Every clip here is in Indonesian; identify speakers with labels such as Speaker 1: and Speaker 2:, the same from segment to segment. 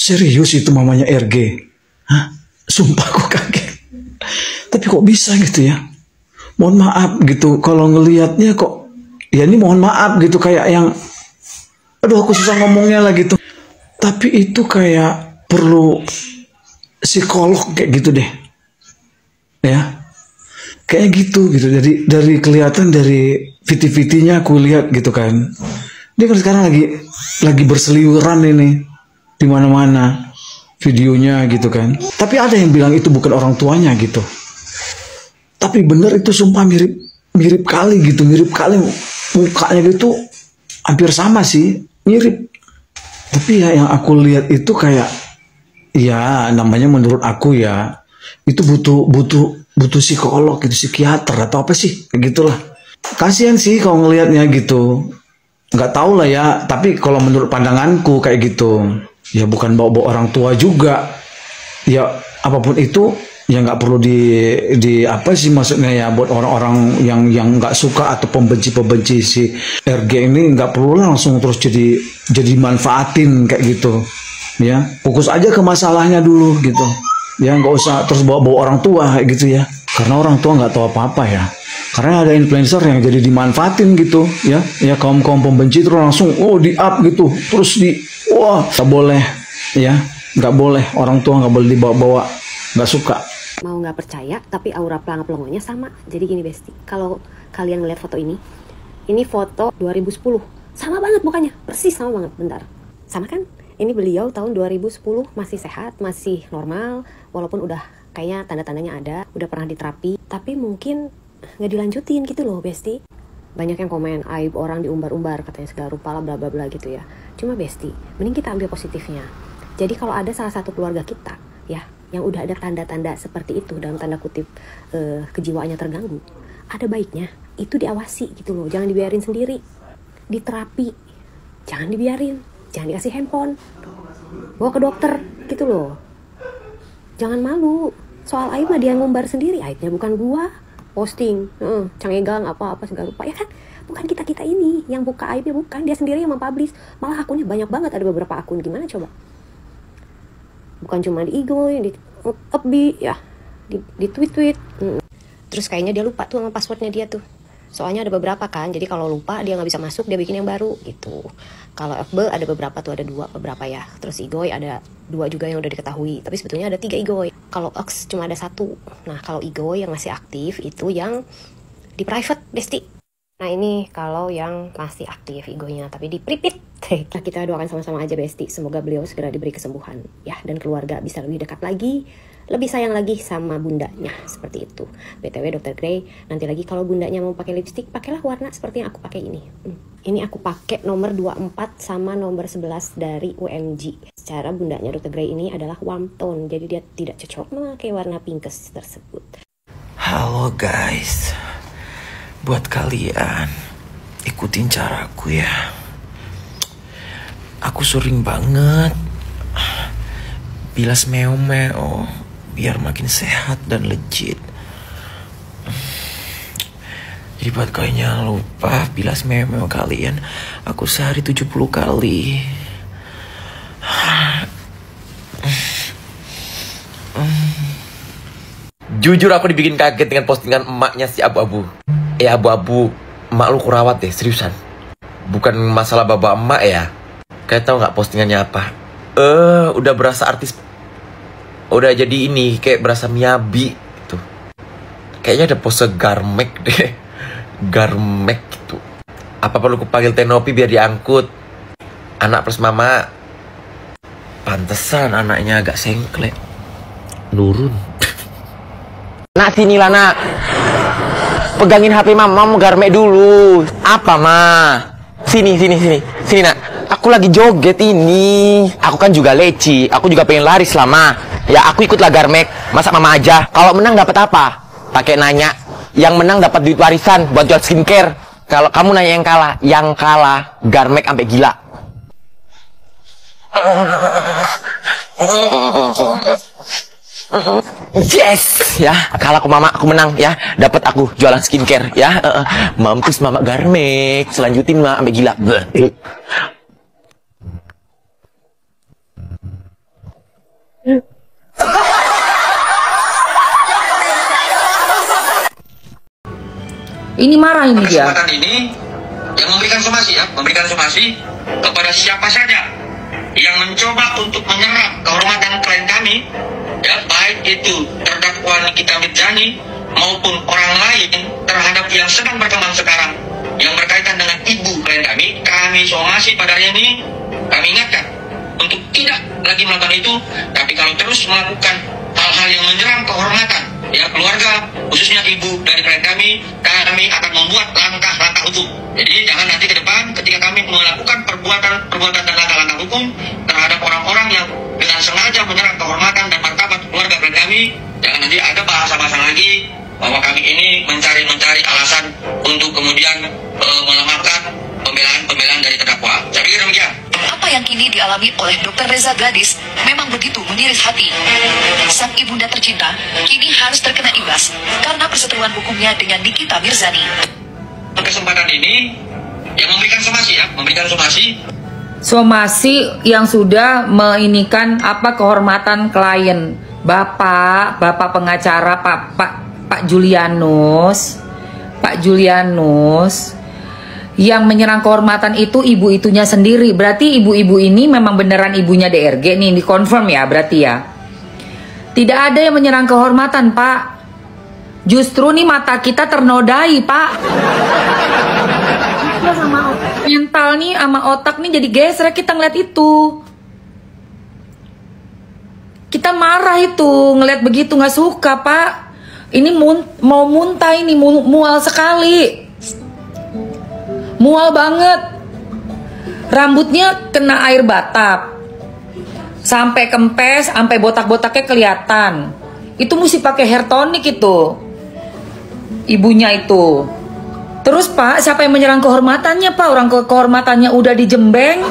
Speaker 1: Serius itu mamanya RG? Hah? Sumpah aku kaget. Tapi kok bisa gitu ya? Mohon maaf gitu, kalau ngelihatnya kok, ya ini mohon maaf gitu, kayak yang, aduh aku susah ngomongnya lah gitu. Tapi itu kayak perlu psikolog kayak gitu deh. Ya, kayak gitu. Dari kelihatan dari VT-VT-nya aku lihat gitu kan. Dia kan sekarang lagi berseliweran ini di mana-mana videonya gitu kan. Tapi ada yang bilang itu bukan orang tuanya gitu. Tapi bener itu sumpah mirip kali gitu, mirip kali mukanya gitu, hampir sama sih, mirip. Tapi ya yang aku lihat itu kayak, ya namanya menurut aku ya itu butuh psikolog gitu, psikiater atau apa sih, kayak gitulah. Kasihan sih kalau ngelihatnya gitu. Nggak tahu lah ya, tapi kalau menurut pandanganku kayak gitu. Ya bukan bawa-bawa orang tua juga. Ya apapun itu ya nggak perlu di apa sih maksudnya ya, buat orang-orang yang nggak suka atau pembenci si RG ini nggak perlu langsung terus jadi manfaatin kayak gitu ya. Fokus aja ke masalahnya dulu gitu ya, nggak usah terus bawa-bawa orang tua kayak gitu ya, karena orang tua nggak tahu apa-apa ya. Karena ada influencer yang jadi dimanfaatin gitu ya, kaum pembenci terus langsung di up gitu, terus nggak boleh ya, nggak boleh, orang tua nggak boleh dibawa-bawa, nggak suka.
Speaker 2: Mau nggak percaya, tapi aura pelangap-pelongonya sama. Jadi gini Besti, kalau kalian ngeliat foto ini foto 2010, sama banget mukanya, persis sama banget. Bentar, sama kan? Ini beliau tahun 2010 masih sehat, masih normal, walaupun udah kayaknya tanda-tandanya ada, udah pernah diterapi, tapi mungkin nggak dilanjutin gitu loh Besti. Banyak yang komen aib orang diumbar-umbar, katanya segala rupa lah bla bla bla gitu ya. Cuma Besti, mending kita ambil positifnya. Jadi kalau ada salah satu keluarga kita ya yang udah ada tanda-tanda seperti itu, dalam tanda kutip kejiwaannya terganggu, ada baiknya itu diawasi gitu loh, jangan dibiarin sendiri, diterapi, jangan dibiarin, jangan dikasih handphone, bawa ke dokter gitu loh. Jangan malu, soal aib mah dia ngumbar sendiri, aibnya bukan gua, posting, cangegang apa-apa segala rupa ya kan, bukan kita ini yang buka aibnya, bukan dia sendiri yang mempublish, malah akunnya banyak banget, ada beberapa akun, gimana coba? Bukan cuma di ego, di FB ya, di tweet. Terus kayaknya dia lupa tuh sama passwordnya dia tuh. Soalnya ada beberapa kan, jadi kalau lupa dia nggak bisa masuk, dia bikin yang baru gitu. Kalau FB ada beberapa tuh, ada beberapa ya. Terus Igoy ada 2 juga yang udah diketahui, tapi sebetulnya ada 3 Igoy. Kalau X cuma ada 1. Nah kalau Igoy yang masih aktif itu yang di private Besti. Nah ini kalau yang masih aktif Igonya, tapi di private. Nah, kita doakan sama-sama aja Besti, semoga beliau segera diberi kesembuhan ya, dan keluarga bisa lebih dekat lagi, lebih sayang lagi sama bundanya, seperti itu. BTW Dr. Grey, nanti lagi kalau bundanya mau pakai lipstick, pakailah warna seperti yang aku pakai ini. Ini aku pakai nomor 24 sama nomor 11 dari UMG. Secara bundanya Dr. Grey ini adalah warm tone, jadi dia tidak cocok memakai warna pinkes tersebut.
Speaker 3: Halo guys, buat kalian ikutin caraku ya. Aku sering banget bilas meo-meo biar makin sehat dan legit. Jadi buat kalian jangan lupa bilas meo-meo kalian. Aku sehari 70 kali. Jujur aku dibikin kaget dengan postingan emaknya si Abu-Abu. Abu-Abu, emak lu kurawat deh, seriusan. Bukan masalah bapak emak ya. Kayak tahu nggak postingannya apa? Udah berasa artis. Udah jadi ini, kayak berasa Miyabi gitu. Kayaknya ada pose garmek deh. Garmek gitu. Apa perlu kupanggil Tenopi biar diangkut? Anak plus mama. Pantesan anaknya agak sengklek. Nurun. Nak sini lah nak. Pegangin HP mama, mau garmek dulu. Apa ma? Sini nak. Aku lagi joget ini. Aku kan juga leci. Aku juga pengen lari selama. Ya aku ikutlah garmek. Masa mama aja. Kalau menang dapat apa? Pakai nanya. Yang menang dapat duit warisan buat jual skincare. Kalau kamu nanya yang kalah garmek sampai gila. Yes ya, kalah aku mama, aku menang ya. Dapat aku jualan skincare ya. Mampus mama garmek. Selanjutin mah sampai gila.
Speaker 4: Ini marah ini dia.
Speaker 5: Kesempatan ini yang memberikan somasi ya, memberikan somasi kepada siapa saja yang mencoba untuk menyerang kehormatan klien kami, ya baik itu terdakwa Nikita Mirzani maupun orang lain terhadap yang sedang berkembang sekarang yang berkaitan dengan ibu klien kami somasi pada hari ini, kami ingatkan untuk tidak lagi melakukan itu, tapi kalau terus melakukan hal-hal yang menyerang kehormatan ya keluarga, khususnya ibu dari klien kami akan membuat langkah-langkah hukum. Jadi jangan nanti ke depan ketika kami melakukan perbuatan dan langkah-langkah hukum terhadap orang-orang yang dengan sengaja menyerang kehormatan dan martabat keluarga klien kami, jangan nanti ada bahasa-bahasa lagi bahwa kami ini mencari alasan untuk kemudian melemahkan pembelaan dari terdakwa. Saya pikir demikian.
Speaker 6: Apa yang kini dialami oleh Dr. Reza Gladys memang begitu mengiris hati. Sang ibunda tercinta kini harus terkena imbas karena perseteruan hukumnya dengan Nikita Mirzani.
Speaker 5: Kesempatan ini yang memberikan somasi ya, memberikan
Speaker 4: somasi yang sudah meinikan apa kehormatan klien Bapak pengacara Pak Julianus yang menyerang kehormatan itu ibu-itunya sendiri. Berarti ibu-ibu ini memang beneran ibunya DRG nih, dikonfirm ya berarti ya. Tidak ada yang menyerang kehormatan, Pak. Justru nih mata kita ternodai, Pak. Sama mental nih sama otak nih jadi gesrek kita ngeliat itu. Kita marah itu ngeliat begitu, nggak suka, Pak. Ini mau muntah ini, mual sekali. Mual banget. Rambutnya kena air batap. Sampai kempes, sampai botak-botaknya kelihatan. Itu mesti pakai hair tonic itu. Ibunya itu. Terus Pak, siapa yang menyerang kehormatannya, Pak? Orang kehormatannya udah dijembeng.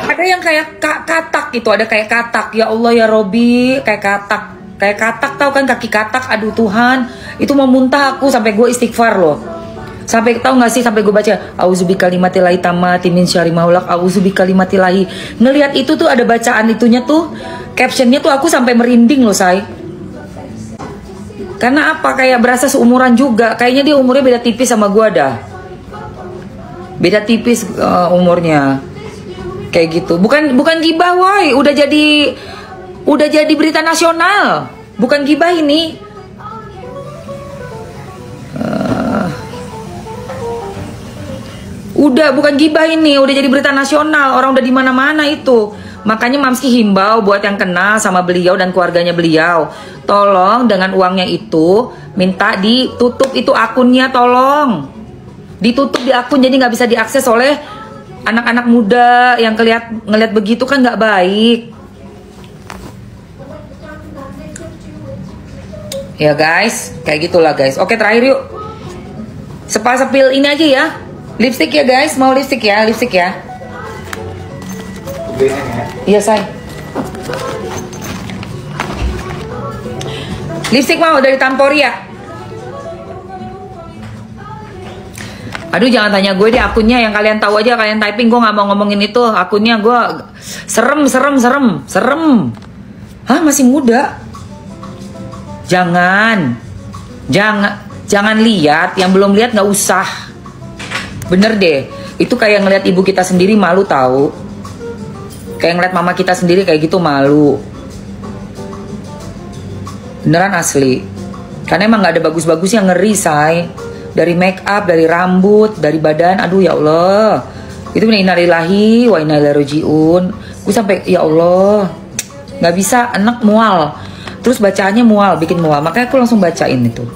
Speaker 4: Ada yang kayak katak gitu, ada kayak katak. Ya Allah ya Robi, kayak katak. Kayak katak, tahu kan kaki katak. Aduh Tuhan, itu mau muntah aku sampai gue istighfar loh. Sampai tahu nggak sih, sampai gue baca auzubi kalimatillahi tammati min syarri ma khalaq, auzubi kalimatillahi. Ngelihat itu tuh ada bacaan itunya tuh, captionnya tuh aku sampai merinding loh, say. Karena apa? Kayak berasa seumuran juga. Kayaknya dia umurnya beda tipis sama gue dah. Beda tipis umurnya. Kayak gitu. Bukan gibah, woi. Udah jadi berita nasional. Bukan gibah ini. Udah bukan gibah ini, udah jadi berita nasional, orang udah di mana-mana itu. Makanya Mamski himbau buat yang kenal sama beliau dan keluarganya beliau, tolong dengan uangnya itu minta ditutup itu akunnya, tolong ditutup di akun, jadi nggak bisa diakses oleh anak-anak muda yang ngeliat begitu kan nggak baik. Ya guys, kayak gitulah guys. Oke, terakhir yuk, sepil ini aja ya. Lipstick ya guys, mau lipstick ya, Iya say. Lipstick mau dari Tamporia. Aduh jangan tanya gue deh akunnya, yang kalian tahu aja, kalian typing, gue nggak mau ngomongin itu. Akunnya gue serem. Hah, masih muda? Jangan lihat, yang belum lihat nggak usah. Bener deh, itu kayak ngeliat ibu kita sendiri malu tahu. Kayak ngeliat mama kita sendiri kayak gitu malu. Beneran asli. Karena emang gak ada bagus-bagusnya, ngeri say. Dari make up, dari rambut, dari badan. Aduh ya Allah. Itu innalillahi wa inna ilaihi rajiun. Gue sampai ya Allah, gak bisa, anak mual. Terus bacaannya mual, bikin mual. Makanya aku langsung bacain itu.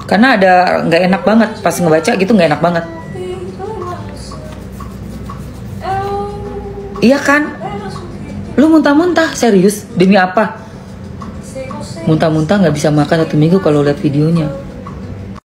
Speaker 4: Karena ada nggak enak banget pas ngebaca gitu, nggak enak banget. Iya kan? Lu muntah-muntah, serius? Demi apa? Muntah-muntah nggak bisa makan 1 minggu kalau lihat videonya.